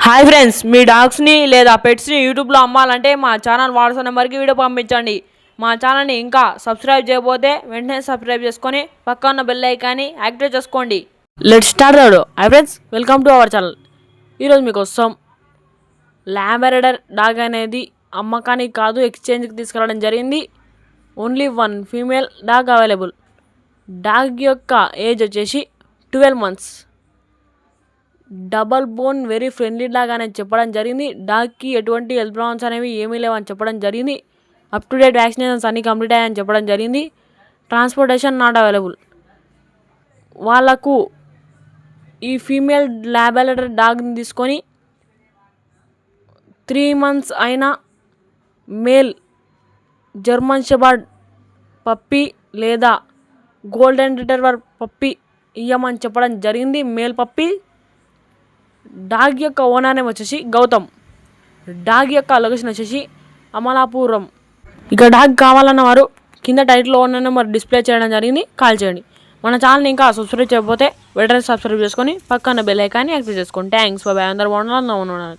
Hi friends, మీ డాగ్స్ని లేదా పెట్స్ని యూట్యూబ్లో అమ్మాలంటే మా ఛానల్ వాట్సాప్ నెంబర్కి వీడియో పంపించండి. మా ఛానల్ని ఇంకా సబ్స్క్రైబ్ చేయకపోతే వెంటనే సబ్స్క్రైబ్ చేసుకొని పక్క ఉన్న బెల్ ఐకాన్ని యాక్టివేట్ చేసుకోండి. Let's start the video. Hi friends, welcome to our channel. ఈరోజు మీకోసం లాబ్రడార్ డాగ్ అనేది అమ్మకానికి కాదు, ఎక్స్చేంజ్కి తీసుకురావడం జరిగింది. Only one female dog available. Dog యొక్క ఏజ్ వచ్చేసి 12 months. Double bone very friendly dog అనేది చెప్పడం జరిగింది. డాగ్కి ఎటువంటి హెల్త్ ప్రాబ్లమ్స్ అనేవి ఏమీ లేవని చెప్పడం జరిగింది. అప్ టు డేట్ వ్యాక్సినేషన్స్ అన్నీ కంప్లీట్ అయ్యాయని చెప్పడం జరిగింది. Transportation not available. వాళ్ళకు ఈ ఫీమేల్ లాబ్రడార్ డాగ్ని తీసుకొని 3 months అయిన మేల్ జర్మన్ షెపర్డ్ పప్పీ లేదా గోల్డెన్ రిట్రీవర్ పప్పీ ఇయ్యమని చెప్పడం జరిగింది. Male puppy. డాగ్ యొక్క ఓనర్ నేమ్ వచ్చేసి గౌతమ్. డాగ్ యొక్క లొకేషన్ వచ్చేసి అమలాపురం. ఇక డాగ్ కావాలన్న వారు కింద టైటిల్లో ఉన్న నెంబర్ డిస్ప్లే చేయడం జరిగింది, కాల్ చేయండి. మన ఛానల్ని ఇంకా సబ్స్క్రైబ్ చేయకపోతే వెంటనే సబ్స్క్రైబ్ చేసుకొని పక్కన బెల్ ఐకాన్ని యాక్టివేట్ చేసుకోండి. థ్యాంక్స్. బాయ్. అందరూ బాగున్నారు.